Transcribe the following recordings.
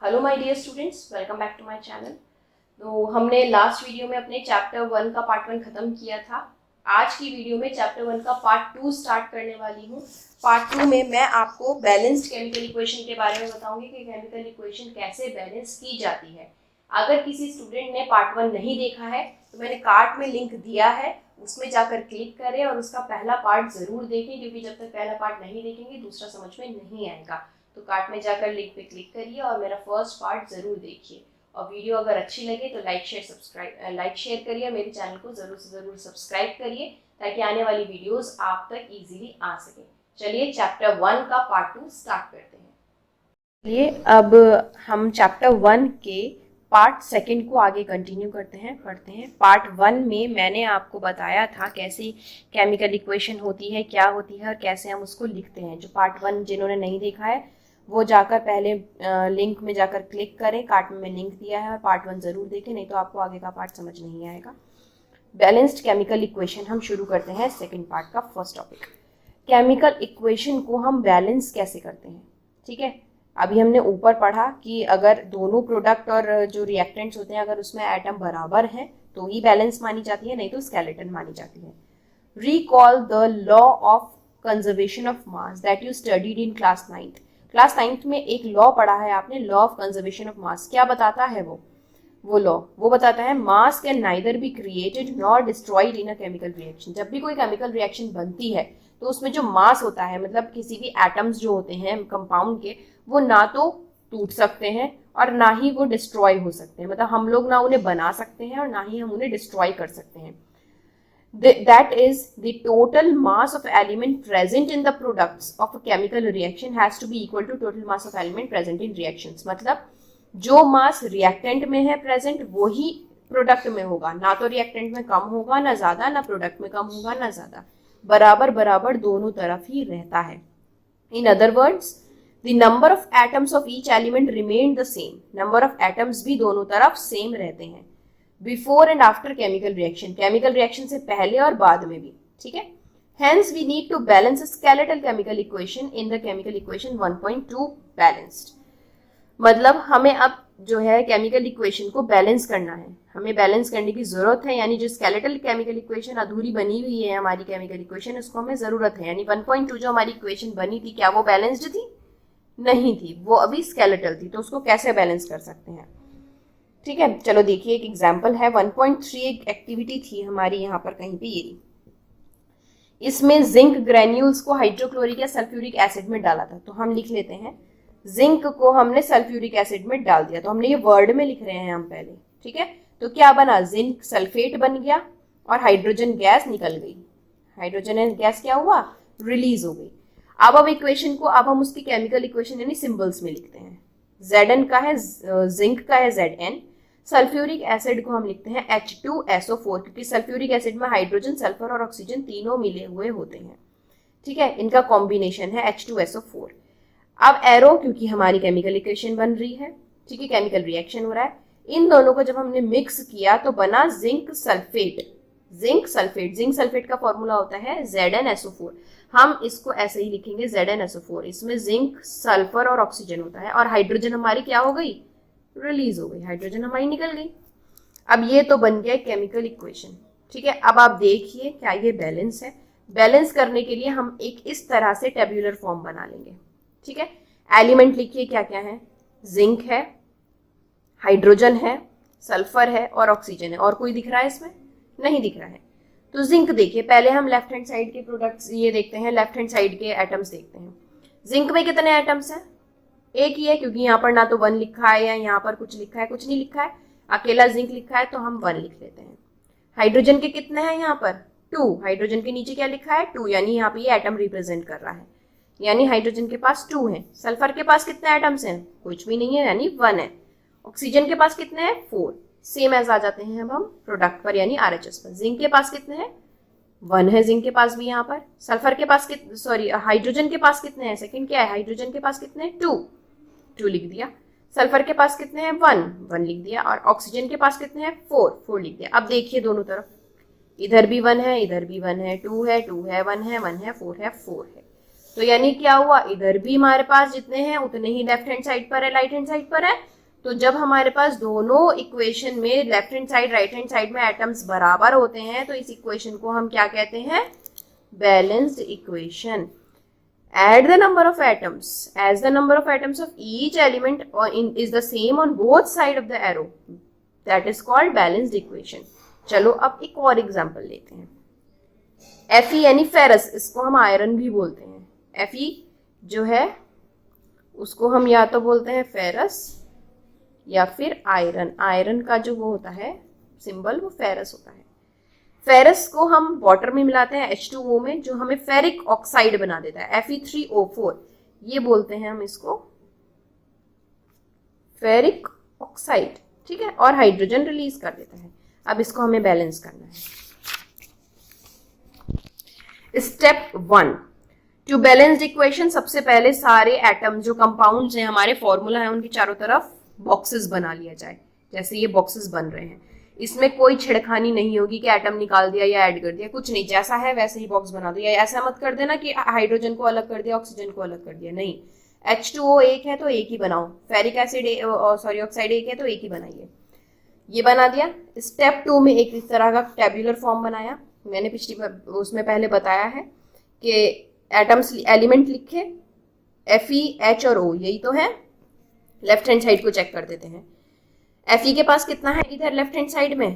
Hello my dear students, welcome back to my channel. तो हमने last video में अपने चैप्टर 1 का पार्ट 1 खत्म किया था। आज की वीडियो में चैप्टर 1 का पार्ट 2 स्टार्ट करने वाली हूँ। पार्ट 2 में मैं आपको बैलेंस्ड केमिकल इक्वेशन के बारे में बताऊंगी कि केमिकल इक्वेशन कैसे बैलेंस की जाती है। अगर किसी स्टूडेंट ने पार्ट 1 नहीं देखा है तो मैंने कार्ड में लिंक दिया है, उसमें जाकर क्लिक करें और उसका पहला पार्ट ज़रूर देखें, क्योंकि जब तक पहला पार्ट नहीं देखेंगे दूसरा समझ में नहीं आएगा। तो कार्ट में जाकर लिंक पे क्लिक करिए और मेरा फर्स्ट पार्ट ज़रूर देखिए। और वीडियो अगर अच्छी लगे तो लाइक शेयर करिए, मेरे चैनल को ज़रूर से ज़रूर सब्सक्राइब करिए ताकि आने वाली वीडियोस आप तक इजीली आ सके। चलिए चैप्टर 1 का पार्ट 2 स्टार्ट करते हैं। चलिए अब हम चैप्टर 1 के पार्ट 2 को आगे कंटिन्यू करते हैं, पढ़ते हैं। पार्ट 1 में मैंने आपको बताया था कैसी केमिकल इक्वेशन होती है, क्या होती है और कैसे हम उसको लिखते हैं। जो पार्ट 1 जिन्होंने नहीं देखा है वो जाकर पहले लिंक में जाकर क्लिक करें, कार्ट में लिंक दिया है, और पार्ट 1 ज़रूर देखें, नहीं तो आपको आगे का पार्ट समझ नहीं आएगा। बैलेंस्ड केमिकल इक्वेशन हम शुरू करते हैं सेकंड पार्ट का फर्स्ट टॉपिक। केमिकल इक्वेशन को हम बैलेंस कैसे करते हैं, ठीक है। अभी हमने ऊपर पढ़ा कि अगर दोनों प्रोडक्ट और जो रिएक्टेंट्स होते हैं अगर उसमें एटम बराबर हैं तो ही बैलेंस मानी जाती है, नहीं तो स्केलेटन मानी जाती है। Recall the law of conservation of mass that you studied in class 9th। Class 9th में एक लॉ पढ़ा है आपने, law of conservation of mass. क्या बताता है वो लॉ? वो बताता है मास can neither be created nor destroyed in a chemical reaction. जब भी कोई केमिकल रिएक्शन बनती है तो उसमें जो मास होता है, मतलब किसी भी एटम्स जो होते हैं कंपाउंड के, वो ना तो टूट सकते हैं और ना ही वो डिस्ट्रॉय हो सकते हैं। मतलब हम लोग ना उन्हें बना सकते हैं और ना ही हम उन्हें डिस्ट्रॉय कर सकते हैं। That is, the total mass of element present in the products of a chemical reaction has to be equal to total mass of element present in reactions। मतलब जो मास रिएक्टेंट में है प्रेजेंट वही प्रोडक्ट में होगा, ना तो रिएक्टेंट में कम होगा ना ज्यादा, ना प्रोडक्ट में कम होगा ना ज्यादा, बराबर बराबर दोनों तरफ ही रहता है। In other words, the number of atoms of each element remain the same। Number of atoms भी दोनों तरफ सेम रहते हैं। Before and after chemical reaction, chemical reaction से पहले और बाद में भी, ठीक है। Hence we need to balance skeletal chemical equation in the chemical equation 1.2 balanced. मतलब हमें अब जो है केमिकल इक्वेशन को बैलेंस करना है, हमें बैलेंस करने की जरूरत है। यानी जो स्केलेटल केमिकल इक्वेशन अधूरी बनी हुई है हमारी केमिकल इक्वेशन, उसको हमें जरूरत है। यानी 1.2 जो हमारी इक्वेशन बनी थी, क्या वो बैलेंस्ड थी? नहीं थी, वो अभी स्केलेटल थी। तो उसको कैसे बैलेंस कर सकते हैं, ठीक है। चलो देखिए एक एग्जांपल है। 1.3 एक एक्टिविटी थी हमारी यहाँ पर कहीं पे, ये इसमें जिंक ग्रेन्यूल्स को हाइड्रोक्लोरिक या सल्फ्यूरिक एसिड में डाला था। तो हम लिख लेते हैं जिंक को हमने सल्फ्यूरिक एसिड में डाल दिया। तो हमने ये वर्ड में लिख रहे हैं हम पहले, ठीक है। तो क्या बना? जिंक सल्फेट बन गया और हाइड्रोजन गैस निकल गई। हाइड्रोजन गैस क्या हुआ? रिलीज हो गई। अब इक्वेशन को अब हम उसकी केमिकल इक्वेशन यानी सिंबल्स में लिखते हैं। Zn का है, जिंक का है Zn, सल्फ्यूरिक एसिड को हम लिखते हैं H2SO4, क्योंकि सल्फ्यूरिक एसिड में हाइड्रोजन, सल्फर और ऑक्सीजन तीनों मिले हुए होते हैं, ठीक है। इनका कॉम्बिनेशन है H2SO4। अब एरो, क्योंकि हमारी केमिकल इक्वेशन बन रही है, ठीक है, केमिकल रिएक्शन हो रहा है। इन दोनों को जब हमने मिक्स किया तो बना जिंक सल्फेट। जिंक सल्फेट का फॉर्मूला होता है ZnSO4। हम इसको ऐसे ही लिखेंगे ZnSO4। इसमें जिंक, सल्फर और ऑक्सीजन होता है, और हाइड्रोजन हमारी क्या हो गई? रिलीज हो गई, हाइड्रोजन हमारी निकल गई। अब ये तो बन गया केमिकल इक्वेशन, ठीक है। अब आप देखिए क्या ये बैलेंस है? बैलेंस करने के लिए हम एक इस तरह से टेब्यूलर फॉर्म बना लेंगे, ठीक है। एलिमेंट लिखिए क्या क्या है। जिंक है, हाइड्रोजन है, सल्फर है और ऑक्सीजन है। और कोई दिख रहा है इसमें? नहीं दिख रहा है। तो जिंक देखिए, पहले हम लेफ्ट हैंड साइड के प्रोडक्ट्स ये देखते हैं, लेफ्ट हैंड साइड के एटम्स देखते हैं। जिंक में कितने एटम्स हैं? एक ही है, क्योंकि यहाँ पर ना तो 1 लिखा है या यहाँ पर कुछ लिखा है, कुछ नहीं लिखा है, अकेला जिंक लिखा है, तो हम 1 लिख लेते हैं। हाइड्रोजन के कितने हैं यहाँ पर? 2। हाइड्रोजन के नीचे क्या लिखा है? 2, यानी यहाँ पे ये एटम रिप्रेजेंट कर रहा है, यानी हाइड्रोजन के पास 2 है। सल्फर के पास कितने एटम्स हैं? कुछ भी नहीं है, यानी 1 है। ऑक्सीजन के पास कितने हैं? 4। सेम एज आ जाते हैं अब हम प्रोडक्ट पर यानी RHS पर। जिंक के पास कितने हैं? 1 है जिंक के पास भी यहाँ पर। सल्फर के पास हाइड्रोजन के पास कितने हैं? सेकंड क्या है? हाइड्रोजन के पास कितने हैं? 2 लिख दिया। सल्फर के पास कितने हैं? 1 लिख दिया। और ऑक्सीजन के पास कितने हैं? 4 लिख दिया। अब देखिए दोनों तरफ, इधर भी 1 है, इधर भी 1 है, 2 है, 1 है, 1 है, 4 है, 4 है। तो यानी क्या हुआ? इधर भी हमारे पास जितने हैं उतने ही लेफ्ट हैंड साइड पर है, राइट हैंड साइड पर है, तो जब हमारे पास दोनों इक्वेशन में left hand side right hand side में एटम्स बराबर होते हैं तो इस इक्वेशन को हम क्या कहते हैं, balanced equation. Add the number of atoms as the number of atoms of each element is the same on both sides of the arrow. That is called balanced equation. चलो अब एक और एग्जांपल लेते हैं. Fe यानी ferrous, इसको हम iron भी बोलते हैं. Fe जो है उसको हम या तो बोलते हैं फेरस या फिर आयरन. आयरन का जो वो होता है सिंबल वो फेरस होता है. फेरस को हम वाटर में मिलाते हैं H2O में, जो हमें फेरिक ऑक्साइड बना देता है Fe3O4. ये बोलते हैं हम इसको फेरिक ऑक्साइड. ठीक है, और हाइड्रोजन रिलीज कर देता है. अब इसको हमें बैलेंस करना है. Step 1 to balanced equation. सबसे पहले सारे एटम जो कंपाउंड्स हैं हमारे फॉर्मूला है उनकी चारों तरफ बॉक्सेस बना लिया जाए. जैसे ये बॉक्सेस बन रहे हैं, इसमें कोई छिड़खानी नहीं होगी कि एटम निकाल दिया या ऐड कर दिया, कुछ नहीं. जैसा है वैसे ही बॉक्स बना दो. या ऐसा मत कर देना कि हाइड्रोजन को अलग कर दिया ऑक्सीजन को अलग कर दिया. नहीं, H2O एक है तो एक ही बनाओ, फेरिक एसिड ऑक्साइड एक है तो एक ही बनाइए. ये बना दिया. स्टेप 2 में एक इस तरह का टेबुलर फॉर्म बनाया. मैंने पिछली उसमें पहले बताया है कि एटम्स एलिमेंट लिखे Fe, H और O, यही तो है. लेफ्ट हैंड साइड को चेक कर देते हैं. Fe के पास कितना है इधर लेफ्ट हैंड साइड में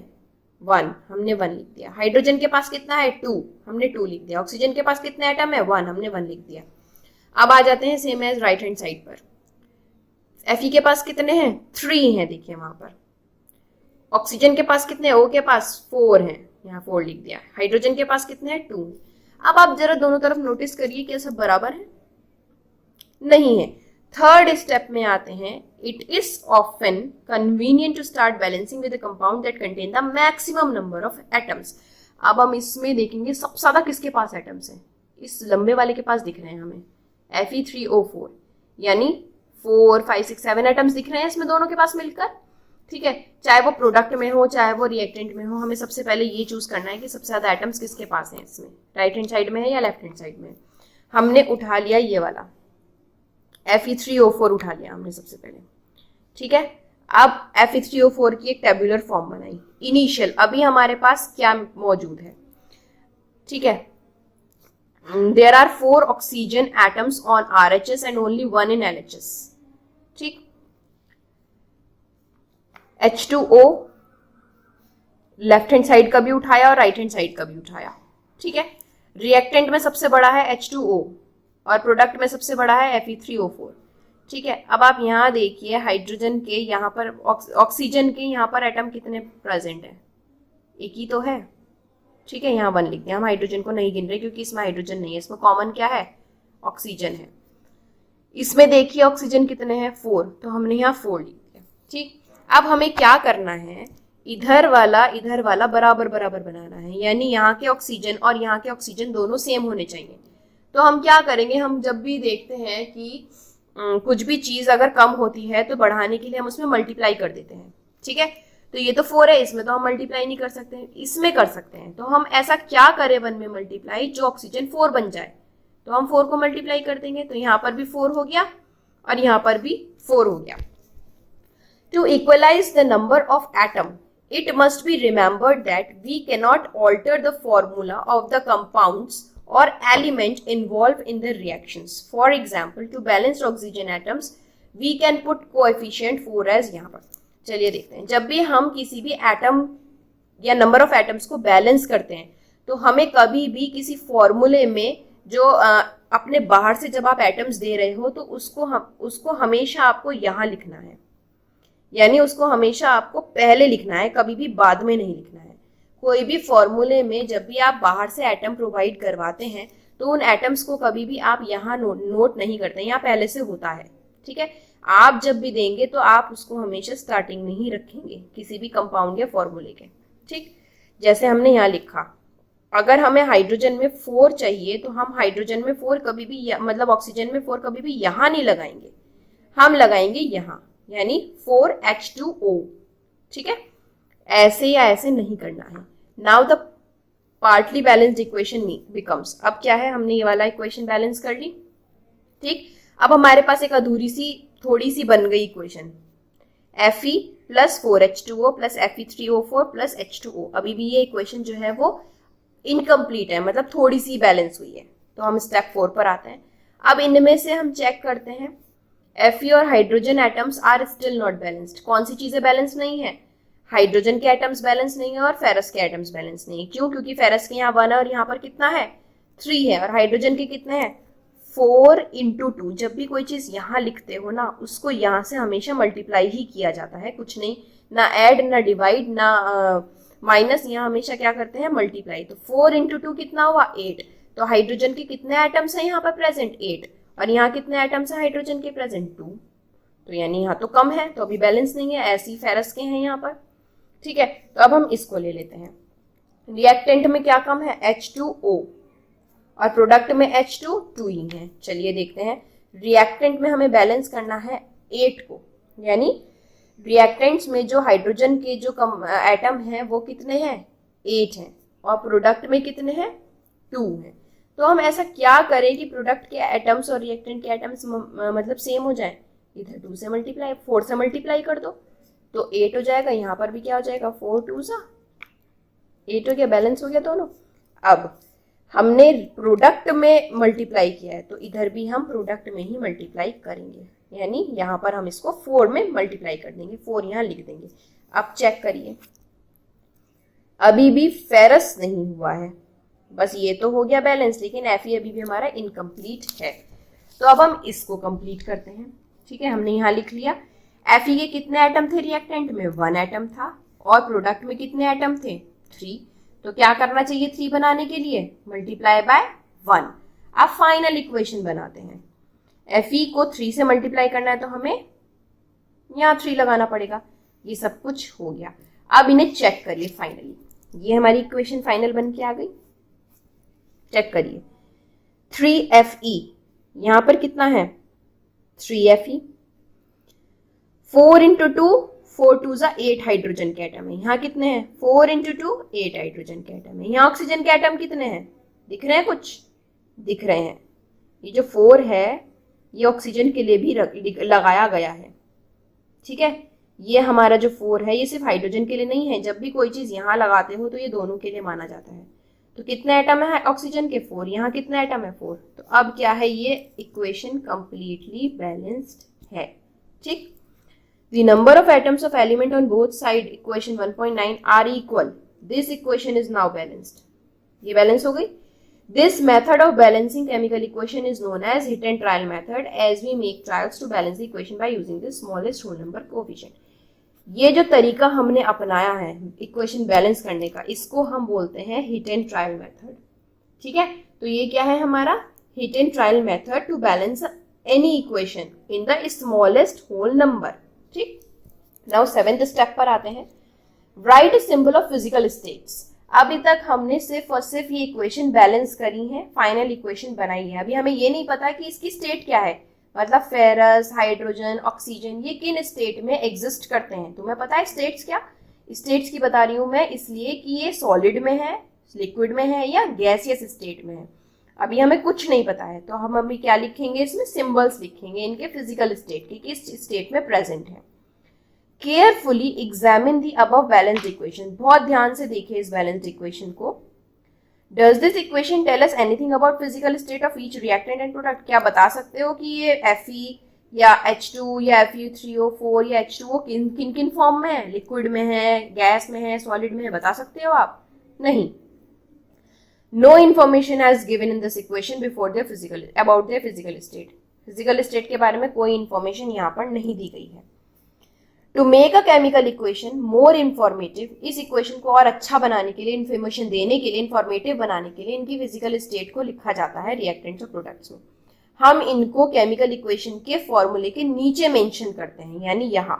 1, हमने 1 लिख दिया. हाइड्रोजन के पास कितना है 2, हमने 2 लिख दिया. ऑक्सीजन के पास कितने एटम है 1, हमने 1 लिख दिया. अब आ जाते हैं same as right hand side पर. Fe के पास कितने हैं 3 हैं, देखिए वहां पर. ऑक्सीजन के पास कितने, O के पास 4 हैं, यहाँ 4 लिख दिया. हाइड्रोजन के पास कितने हैं 2. अब आप जरा दोनों तरफ नोटिस करिए कि सब बराबर है, नहीं है. थर्ड स्टेप में आते हैं. It is often convenient to start balancing with a compound that contain the maximum number of atoms. अब हम इसमें देखेंगे सबसे ज्यादा किसके पास एटम्स हैं. इस लंबे वाले के पास दिख रहे हैं हमें Fe3O4, यानी 4, 5, 6, 7 एटम्स दिख रहे हैं इसमें दोनों के पास मिलकर. ठीक है, चाहे वो प्रोडक्ट में हो चाहे वो रिएक्टेंट में हो, हमें सबसे पहले ये चूज करना है कि सबसे ज्यादा एटम्स किसके पास हैं इसमें, राइट हैंड साइड में है या लेफ्ट हैंड साइड में. हमने उठा लिया ये वाला Fe3O4 उठा लिया हमने सबसे पहले. ठीक है, अब Fe3O4 की एक टेबुलर फॉर्म बनाई. इनिशियल अभी हमारे पास क्या मौजूद है. ठीक है, there are 4 oxygen atoms on RHS and only 1 in LHS. ठीक, H2O लेफ्ट हैंड साइड का भी उठाया और राइट हैंड साइड का भी उठाया. ठीक है, रिएक्टेंट में सबसे बड़ा है H2O और प्रोडक्ट में सबसे बड़ा है Fe3O4. ठीक है, अब आप यहाँ देखिए हाइड्रोजन के यहाँ पर ऑक्सीजन के यहाँ पर एटम कितने प्रेजेंट है, एक ही तो है. ठीक है, यहाँ 1 लिख दिया. हम हाइड्रोजन को नहीं गिन रहे क्योंकि इसमें हाइड्रोजन नहीं है, इसमें कॉमन क्या है ऑक्सीजन है. इसमें देखिए ऑक्सीजन कितने हैं 4, तो हमने यहाँ 4 लिख दिया. ठीक, अब हमें क्या करना है, इधर वाला बराबर बराबर बनाना है, यानी यहाँ के ऑक्सीजन और यहाँ के ऑक्सीजन दोनों सेम होने चाहिए. तो हम क्या करेंगे, हम जब भी देखते हैं कि कुछ भी चीज अगर कम होती है तो बढ़ाने के लिए हम उसमें मल्टीप्लाई कर देते हैं. ठीक है, तो ये तो 4 है, इसमें तो हम मल्टीप्लाई नहीं कर सकते, इसमें कर सकते हैं. तो हम ऐसा क्या करें 1 में मल्टीप्लाई जो ऑक्सीजन 4 बन जाए. तो हम 4 को मल्टीप्लाई कर देंगे, तो यहाँ पर भी 4 हो गया और यहाँ पर भी 4 हो गया. To equalize the number of atom it must be remembered that we cannot alter the formula of the compounds or element involved in the reactions. For example, to balance oxygen atoms, we can put coefficient 4 as यहाँ पर. चलिए देखते हैं, जब भी हम किसी भी एटम या नंबर ऑफ एटम्स को बैलेंस करते हैं तो हमें कभी भी किसी फॉर्मूले में जो अपने बाहर से जब आप एटम्स दे रहे हो तो उसको हमेशा आपको यहाँ लिखना है, यानी उसको हमेशा आपको पहले लिखना है, कभी भी बाद में नहीं लिखना है. कोई भी फॉर्मूले में जब भी आप बाहर से एटम प्रोवाइड करवाते हैं तो उन एटम्स को कभी भी आप यहाँ नोट नहीं करते, यहाँ पहले से होता है. ठीक है, आप जब भी देंगे तो आप उसको हमेशा स्टार्टिंग में ही रखेंगे किसी भी कंपाउंड या फॉर्मूले के. ठीक, जैसे हमने यहाँ लिखा, अगर हमें हाइड्रोजन में 4 चाहिए तो हम हाइड्रोजन में 4 कभी भी मतलब ऑक्सीजन में 4 कभी भी यहाँ नहीं लगाएंगे, हम लगाएंगे यहाँ, यानी 4H2O. ठीक है, ऐसे या ऐसे नहीं करना है. Now the partly balanced equation becomes, अब क्या है, हमने ये वाला इक्वेशन बैलेंस कर ली. ठीक, अब हमारे पास एक अधूरी सी थोड़ी सी बन गई equation. Fe plus 4H2O plus Fe3O4 plus H2O। अभी भी ये इक्वेशन जो है वो इनकम्प्लीट है, मतलब थोड़ी सी बैलेंस हुई है। तो हम स्टेप 4 पर आते हैं। अब इनमें से हम चेक करते हैं Fe और hydrogen atoms are still not balanced. कौन सी चीजें बैलेंस नहीं है? हाइड्रोजन के एटम्स बैलेंस नहीं है और फेरस के एटम्स बैलेंस नहीं है। क्यों? क्योंकि फेरस के यहाँ 1 है और यहाँ पर कितना है? 3 है। और हाइड्रोजन के कितने हैं? 4 × 2। जब भी कोई चीज यहाँ लिखते हो ना, उसको यहाँ से हमेशा मल्टीप्लाई ही किया जाता है, कुछ नहीं, ना ऐड ना डिवाइड ना माइनस, यहाँ हमेशा क्या करते हैं? मल्टीप्लाई। तो 4 × 2 कितना हुआ? 8। तो हाइड्रोजन के कितने एटम्स हैं यहाँ पर प्रेजेंट? 8। और यहाँ कितने एटम्स हैं हाइड्रोजन के प्रेजेंट? 2। तो यानी यहाँ तो कम है, तो अभी बैलेंस नहीं है। ऐसे ही फेरस के हैं यहाँ पर। ठीक है, तो अब हम इसको ले लेते हैं। रिएक्टेंट में क्या कम है? H2O और प्रोडक्ट में H2 2 ही है। चलिए देखते हैं। रिएक्टेंट में हमें बैलेंस करना है 8 को, यानी रिएक्टेंट्स में जो हाइड्रोजन के जो एटम हैं वो कितने हैं? 8 हैं। और प्रोडक्ट में कितने हैं? 2 हैं। तो हम ऐसा क्या करें कि प्रोडक्ट के एटम्स और रिएक्टेंट के एटम्स मतलब सेम हो जाए? इधर 2 से मल्टीप्लाई, 4 से मल्टीप्लाई कर दो तो 8 हो जाएगा। यहाँ पर भी क्या हो जाएगा? 4 2 सा 8 हो गया, बैलेंस हो गया दोनों। अब हमने प्रोडक्ट में मल्टीप्लाई किया है तो इधर भी हम प्रोडक्ट में ही मल्टीप्लाई करेंगे, यानी यहाँ पर हम इसको 4 में मल्टीप्लाई कर देंगे, 4 यहाँ लिख देंगे। अब चेक करिए, अभी भी फेरस नहीं हुआ है, बस ये तो हो गया बैलेंस, लेकिन Fe अभी भी हमारा इनकम्प्लीट है। तो अब हम इसको कंप्लीट करते हैं। ठीक है, हमने यहाँ लिख लिया। Fe के कितने एटम थे रिएक्टेंट में? 1 एटम था। और प्रोडक्ट में कितने एटम थे? 3। तो क्या करना चाहिए 3 बनाने के लिए? Multiply by 1। अब फाइनल इक्वेशन बनाते हैं। Fe को 3 से मल्टीप्लाई करना है तो हमें यहाँ 3 लगाना पड़ेगा। ये सब कुछ हो गया। अब इन्हें चेक करिए। फाइनली ये हमारी इक्वेशन फाइनल बन के आ गई। चेक करिए, 3Fe यहाँ पर कितना है? 3Fe। 4 × 2, 4 2 सा 8 हाइड्रोजन के एटम है। यहाँ कितने हैं? 4 × 2 8 हाइड्रोजन के एटम है। यहाँ ऑक्सीजन के एटम कितने हैं? दिख रहे हैं? कुछ दिख रहे हैं। ये जो 4 है ये ऑक्सीजन के लिए भी लगाया गया है। ठीक है, ये हमारा जो 4 है ये सिर्फ हाइड्रोजन के लिए नहीं है। जब भी कोई चीज यहाँ लगाते हो तो ये दोनों के लिए माना जाता है। तो कितने एटम है ऑक्सीजन के? 4। यहाँ कितने एटम है? 4। तो अब क्या है? ये इक्वेशन कंप्लीटली बैलेंस्ड है। ठीक, the number of atoms of element on both side equation 1.9 are equal. This equation is now balanced. ये बैलेंस हो गई। This method of balancing chemical equation is known as hit and trial method, as we make trials to balance the equation by using the smallest whole number coefficient. ये जो तरीका हमने अपनाया है equation balance करने का, इसको हम बोलते हैं हिट एंड ट्रायल मेथड। ठीक है, तो ये क्या है हमारा? Hit and trial method to balance any equation in the smallest whole number. ठीक, नाउ 7th स्टेप पर आते हैं। Write symbol of physical states. अभी तक हमने सिर्फ और सिर्फ ये इक्वेशन बैलेंस करी है, फाइनल इक्वेशन बनाई है। अभी हमें ये नहीं पता कि इसकी स्टेट क्या है, मतलब फेरस, हाइड्रोजन, ऑक्सीजन ये किन स्टेट में एग्जिस्ट करते हैं। तुम्हें पता है स्टेट्स क्या? स्टेट्स की बता रही हूं मैं इसलिए कि ये सॉलिड में है, लिक्विड में है या गैसियस स्टेट में है। अभी हमें कुछ नहीं पता है तो हम अभी क्या लिखेंगे? इसमें सिंबल्स लिखेंगे इनके फिजिकल स्टेट की, किस स्टेट में प्रेजेंट है। Carefully examine the above balanced equation. बहुत ध्यान से देखिए इस बैलेंस्ड इक्वेशन को। Does this equation tell us anything about physical state of each reactant and product? क्या बता सकते हो कि ये Fe या H2 या Fe3O4 या H2O किन किन फॉर्म में है? लिक्विड में है, गैस में है, सॉलिड में है? बता सकते हो आप? नहीं। No information is given in this equation before their physical about their physical state. Physical state के बारे में कोई इन्फॉर्मेशन यहाँ पर नहीं दी गई है। To make a chemical equation more informative, इस इक्वेशन को और अच्छा बनाने के लिए, इन्फॉर्मेशन देने के लिए, इन्फॉर्मेटिव बनाने के लिए इनकी फिजिकल स्टेट को लिखा जाता है रिएक्टेंट्स और प्रोडक्ट्स में। हम इनको केमिकल इक्वेशन के फॉर्मूले के नीचे मेंशन करते हैं, यानी यहाँ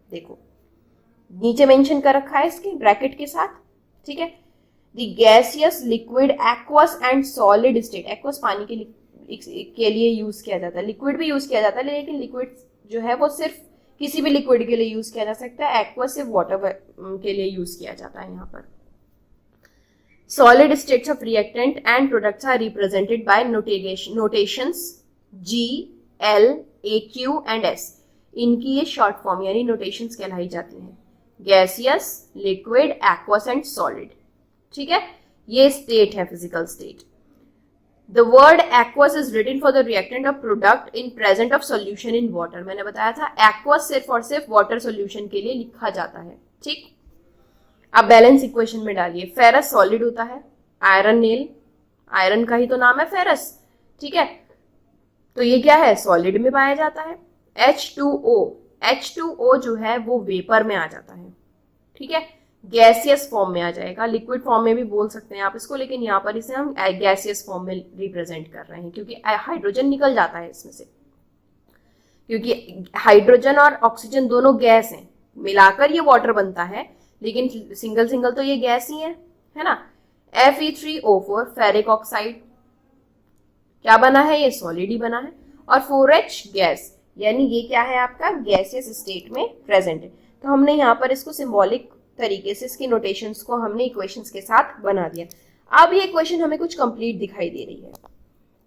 देखो नीचे मेंशन कर रखा है इसके ब्रैकेट के साथ। ठीक है, the gaseous, liquid, aqueous and solid state. Aqueous पानी के लिए यूज किया जाता है, लिक्विड भी यूज किया जाता है, लेकिन लिक्विड जो है वो सिर्फ किसी भी लिक्विड के लिए यूज किया जा सकता है, एक्वस सिर्फ वाटर के लिए यूज किया जाता है यहाँ पर। Solid states of reactant and products are represented by notations G, L, AQ and S। इनकी ये शॉर्ट फॉर्म यानी नोटेशंस कहलाई जाती हैं, gaseous, liquid, aqueous and solid. ठीक है, ये स्टेट है physical state. The word aqueous is written for the reactant of product in present of solution in water। मैंने बताया था aqueous सिर्फ और सिर्फ वाटर सॉल्यूशन के लिए लिखा जाता है। ठीक, अब बैलेंस इक्वेशन में डालिए, फेरस सॉलिड होता है, आयरन नेल, आयरन का ही तो नाम है फेरस। ठीक है, तो ये क्या है, सॉलिड में पाया जाता है। H2O, H2O जो है वो वेपर में आ जाता है। ठीक है, गैसियस फॉर्म में आ जाएगा, लिक्विड फॉर्म में भी बोल सकते हैं आप इसको, लेकिन यहाँ पर इसे हम गैसियस फॉर्म में रिप्रेजेंट कर रहे हैं क्योंकि हाइड्रोजन निकल जाता है इसमें से, क्योंकि हाइड्रोजन और ऑक्सीजन दोनों गैस हैं, मिलाकर ये वाटर बनता है, लेकिन सिंगल सिंगल तो ये गैस ही है ना। Fe3O4 फेरिक ऑक्साइड क्या बना है, ये सॉलिड ही बना है। और 4H गैस, यानी ये क्या है, आपका गैसियस स्टेट में प्रेजेंट है। तो हमने यहाँ पर इसको सिंबॉलिक तरीके से इसकी नोटेशंस को हमने इक्वेशंस के साथ बना दिया। अब ये इक्वेशन हमें कुछ कंप्लीट दिखाई दे रही है।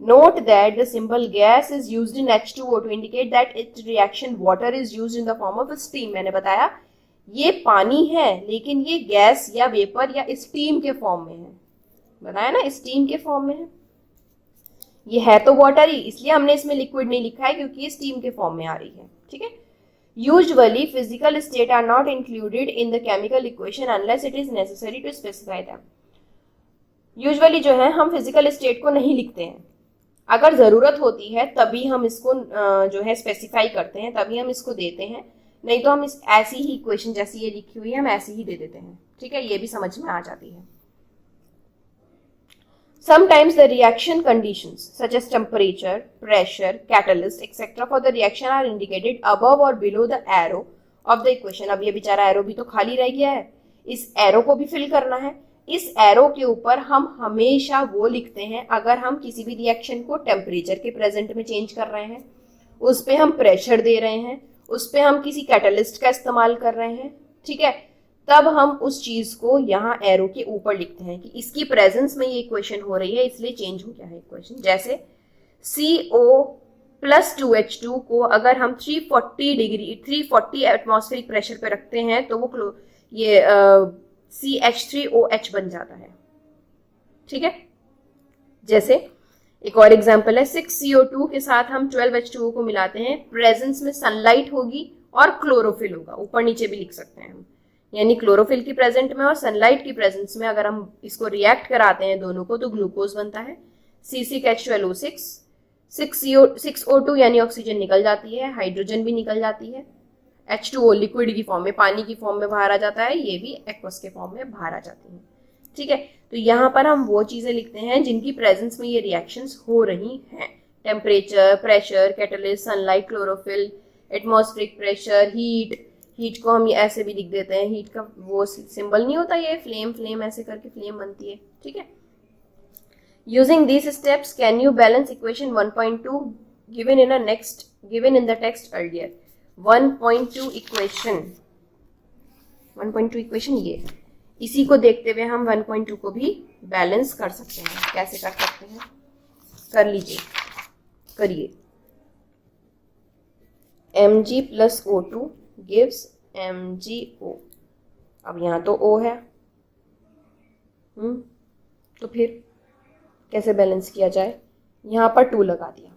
Note that the symbol gas is used in H2O to indicate that it's reaction water is used in the form of steam. मैंने बताया ये पानी है, लेकिन ये गैस या वेपर या स्टीम के फॉर्म में है, बताया ना, स्टीम के फॉर्म में है। ये है तो वाटर ही, इसलिए हमने इसमें लिक्विड नहीं लिखा है क्योंकि ये स्टीम के फॉर्म में आ रही है। ठीक है, Usually, physical state are not included in the chemical equation unless it is necessary to specify them. Usually जो है हम physical state को नहीं लिखते हैं, अगर ज़रूरत होती है तभी हम इसको जो है स्पेसिफाई करते हैं, तभी हम इसको देते हैं, नहीं तो हम इस ऐसी ही इक्वेशन जैसी ये लिखी हुई है हम ऐसी ही दे देते हैं। ठीक है, ये भी समझ में आ जाती है। Sometimes the reaction conditions such as temperature, pressure, catalyst, etc. for the reaction are indicated above or below the arrow of the equation। अब ये बेचारा एरो भी तो खाली रह गया है, इस एरो को भी फिल करना है। इस एरो के ऊपर हम हमेशा वो लिखते हैं अगर हम किसी भी रिएक्शन को टेम्परेचर के प्रेजेंट में चेंज कर रहे हैं, उस पर हम प्रेशर दे रहे हैं, उस पर हम किसी कैटलिस्ट का इस्तेमाल कर रहे हैं। ठीक है, तब हम उस चीज को यहाँ एरो के ऊपर लिखते हैं कि इसकी प्रेजेंस में ये इक्वेशन हो रही है, इसलिए चेंज हो गया है इक्वेशन। जैसे CO+2H2 को अगर हम 340 एटमॉस्फेरिक प्रेशर पे रखते हैं तो वो ये CH3OH बन जाता है। ठीक है, जैसे एक और एग्जांपल है, 6CO2 के साथ हम 12H2O को मिलाते हैं, प्रेजेंस में सनलाइट होगी और क्लोरोफिल होगा, ऊपर नीचे भी लिख सकते हैं हम, यानी क्लोरोफिल की प्रेजेंट में और सनलाइट की प्रेजेंस में अगर हम इसको रिएक्ट कराते हैं दोनों को तो ग्लूकोज बनता है, C6H12O6, 6O2 यानी ऑक्सीजन निकल जाती है, हाइड्रोजन भी निकल जाती है, H2O लिक्विड की फॉर्म में, पानी की फॉर्म में बाहर आ जाता है, ये भी एक्वस के फॉर्म में बाहर आ जाती है। ठीक है, तो यहाँ पर हम वो चीजें लिखते हैं जिनकी प्रेजेंस में ये रिएक्शंस हो रही हैं, temperature, pressure, catalyst, sunlight, chlorophyll, atmospheric pressure, heat को हम ये ऐसे भी लिख देते हैं, हीट का वो सिंबल नहीं होता, ये फ्लेम ऐसे करके फ्लेम बनती है। ठीक है, using these steps can you balance equation 1.2 given in the text earlier. 1.2 equation ये है, इसी को देखते हुए हम 1.2 को भी बैलेंस कर सकते हैं। कैसे कर सकते हैं, कर लीजिए, करिए। Mg+O2 gives MgO। अब यहाँ तो O है, तो फिर कैसे बैलेंस किया जाए, यहाँ पर 2 लगा दिया,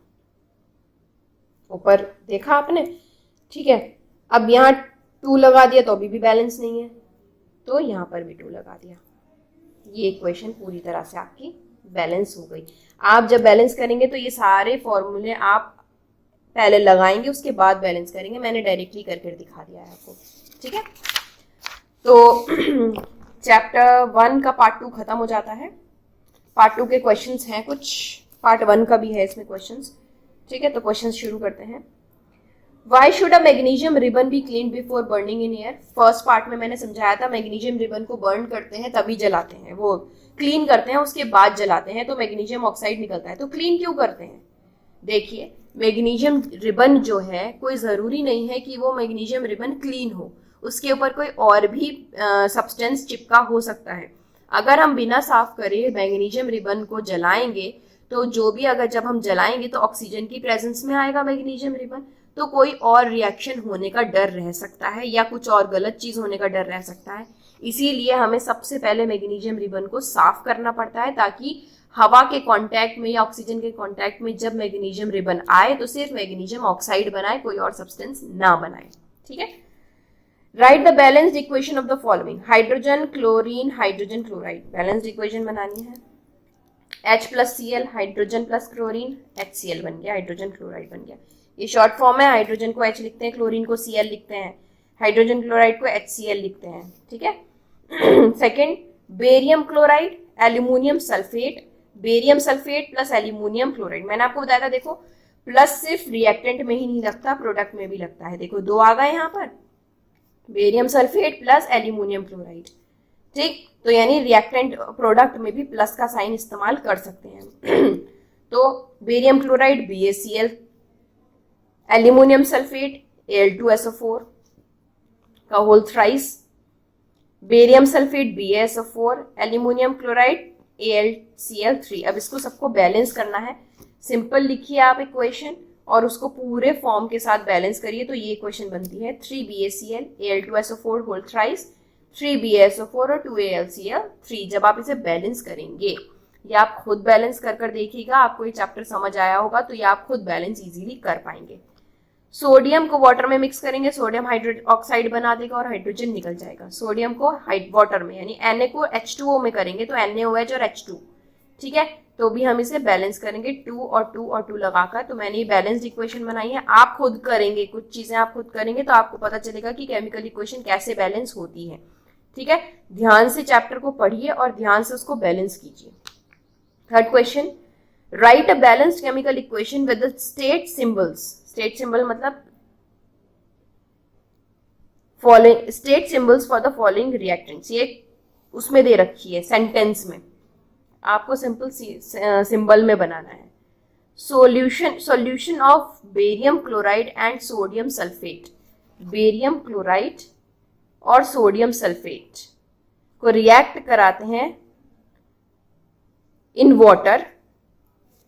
ऊपर देखा आपने। ठीक है, अब यहाँ 2 लगा दिया तो अभी भी बैलेंस नहीं है, तो यहाँ पर भी 2 लगा दिया। ये इक्वेशन पूरी तरह से आपकी बैलेंस हो गई। आप जब बैलेंस करेंगे तो ये सारे फॉर्मूले आप पहले लगाएंगे, उसके बाद बैलेंस करेंगे। मैंने डायरेक्टली करके दिखा दिया है आपको। ठीक है, तो चैप्टर 1 का पार्ट 2 खत्म हो जाता है। पार्ट 2 के क्वेश्चंस हैं कुछ, पार्ट 1 का भी है इसमें क्वेश्चंस। ठीक है, तो क्वेश्चंस शुरू करते हैं। Why should a magnesium ribbon be cleaned before burning in air? First part में मैंने समझाया था मैग्नीशियम रिबन को बर्न करते हैं तभी जलाते हैं, वो क्लीन करते हैं उसके बाद जलाते हैं तो मैग्नीशियम ऑक्साइड निकलता है। तो क्लीन क्यों करते हैं? देखिए, मैग्नीशियम रिबन जो है कोई ज़रूरी नहीं है कि वो मैग्नीशियम रिबन क्लीन हो, उसके ऊपर कोई और भी सब्सटेंस चिपका हो सकता है। अगर हम बिना साफ करे मैग्नीशियम रिबन को जलाएंगे तो जो भी, अगर जब हम जलाएंगे तो ऑक्सीजन की प्रेजेंस में आएगा मैग्नीशियम रिबन, तो कोई और रिएक्शन होने का डर रह सकता है या कुछ और गलत चीज होने का डर रह सकता है। इसीलिए हमें सबसे पहले मैग्नीशियम रिबन को साफ करना पड़ता है, ताकि हवा के कांटेक्ट में या ऑक्सीजन के कांटेक्ट में जब मैग्नीशियम रिबन आए तो सिर्फ मैग्नीशियम ऑक्साइड बनाए, कोई और सब्सटेंस ना बनाए। ठीक है। Write the balanced equation of the following. Hydrogen chlorine hydrogen chloride, balanced equation बनानी है। H plus C L, hydrogen plus chlorine, HCl बन गया, हाइड्रोजन क्लोराइड बन गया। ये शॉर्ट फॉर्म है, हाइड्रोजन को H लिखते हैं, क्लोरीन को Cl लिखते हैं, हाइड्रोजन क्लोराइड को HCl लिखते हैं। ठीक है। Second, barium chloride aluminium sulphate, barium sulphate plus aluminium chloride. मैंने आपको बताया था, देखो प्लस सिर्फ रिएक्टेंट में ही नहीं लगता, प्रोडक्ट में भी लगता है। देखो दो आ गए यहाँ पर, barium sulphate plus aluminium chloride. ठीक, तो यानी रिएक्टेंट प्रोडक्ट में भी प्लस का साइन इस्तेमाल कर सकते हैं। तो barium chloride BaCl, aluminium sulphate Al2SO4 का whole thrice, barium sulphate BaSO4, aluminium chloride AlCl3। अब इसको सबको बैलेंस करना है। सिंपल लिखिए आप इक्वेशन और उसको पूरे फॉर्म के साथ बैलेंस करिए, तो ये इक्वेशन बनती है 3BaCl Al2SO4 whole thrice, 3BaSO4 और 2AlCl3। जब आप इसे बैलेंस करेंगे, ये आप खुद बैलेंस कर कर देखिएगा, आपको ये चैप्टर समझ आया होगा तो ये आप खुद बैलेंस इजीली कर पाएंगे। सोडियम को वाटर में मिक्स करेंगे, सोडियम हाइड्रोजन ऑक्साइड बना देगा और हाइड्रोजन निकल जाएगा। सोडियम को वाटर में यानी Na को H2O में करेंगे तो NaOH और H2। ठीक है, तो भी हम इसे बैलेंस करेंगे 2 और 2 और 2 लगाकर। तो मैंने ये बैलेंस्ड इक्वेशन बनाई है, आप खुद करेंगे, कुछ चीजें आप खुद करेंगे तो आपको पता चलेगा कि केमिकल इक्वेशन कैसे बैलेंस होती है। ठीक है, ध्यान से चैप्टर को पढ़िए और ध्यान से उसको बैलेंस कीजिए। Third question, write a balanced chemical equation with the state symbols. State symbol मतलब following state symbols for the following reactants. ये उसमें दे रखी है सेंटेंस में, आपको सिंपल सिंबल में बनाना है। Solution of barium chloride and sodium sulphate. Barium chloride और सोडियम सल्फेट को रिएक्ट कराते हैं in water,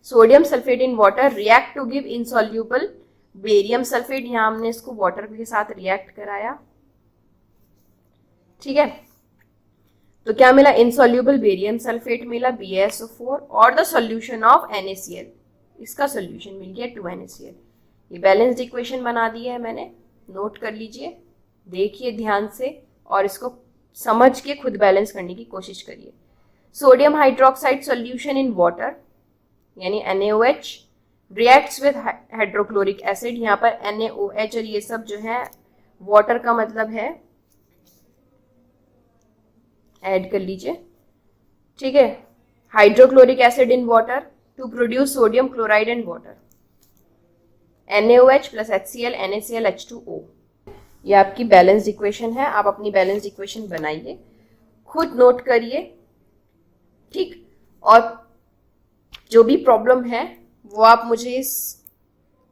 sodium sulphate in water react to give insoluble barium sulphate. यहां हमने इसको वाटर के साथ रिएक्ट कराया। ठीक है, तो क्या मिला, इनसॉल्यूबल बेरियम सल्फेट मिला BaSO4 और द सॉल्यूशन ऑफ NaCl। इसका सॉल्यूशन मिल गया 2NaCl। ये बैलेंस्ड इक्वेशन बना दी है मैंने, नोट कर लीजिए, देखिए ध्यान से और इसको समझ के खुद बैलेंस करने की कोशिश करिए। Sodium hydroxide solution in water यानी NaOH reacts with hydrochloric acid. यहाँ पर NaOH और ये सब जो है वाटर का मतलब है, ऐड कर लीजिए। ठीक है, hydrochloric acid in water to produce sodium chloride and water, NaOH plus HCl NaCl H2O। ये आपकी बैलेंस्ड इक्वेशन है, आप अपनी बैलेंस्ड इक्वेशन बनाइए, खुद नोट करिए। ठीक, और जो भी प्रॉब्लम है वो आप मुझे इस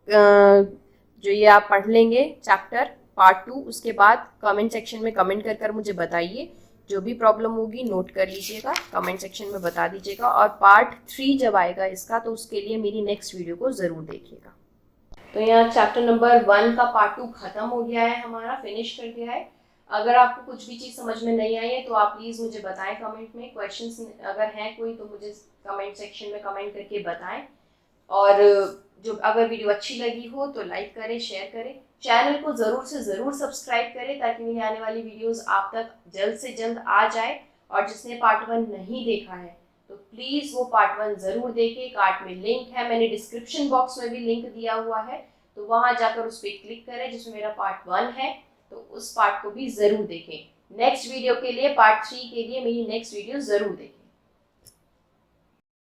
जो ये आप पढ़ लेंगे चैप्टर पार्ट 2, उसके बाद कमेंट सेक्शन में कमेंट कर कर मुझे बताइए। जो भी प्रॉब्लम होगी नोट कर लीजिएगा, कमेंट सेक्शन में बता दीजिएगा। और पार्ट 3 जब आएगा इसका, तो उसके लिए मेरी नेक्स्ट वीडियो को ज़रूर देखिएगा। तो यहाँ चैप्टर नंबर 1 का पार्ट 2 खत्म हो गया है, हमारा फिनिश कर दिया है। अगर आपको कुछ भी चीज़ समझ में नहीं आई है तो आप प्लीज़ मुझे बताएं कमेंट में। क्वेश्चंस अगर हैं कोई तो मुझे कमेंट सेक्शन में कमेंट करके बताएं। और जो अगर वीडियो अच्छी लगी हो तो लाइक करें, शेयर करें, चैनल को ज़रूर से ज़रूर सब्सक्राइब करें ताकि मेरी आने वाली वीडियोस आप तक जल्द से जल्द आ जाए। और जिसने पार्ट 1 नहीं देखा है तो प्लीज़ वो पार्ट 1 ज़रूर देखें। कार्ड में लिंक है, मैंने डिस्क्रिप्शन बॉक्स में भी लिंक दिया हुआ है, तो वहाँ जाकर उस पर क्लिक करें जिसमें मेरा पार्ट 1 है, तो उस पार्ट को भी ज़रूर देखें। नेक्स्ट वीडियो के लिए, पार्ट 3 के लिए मेरी नेक्स्ट वीडियो ज़रूर देखें।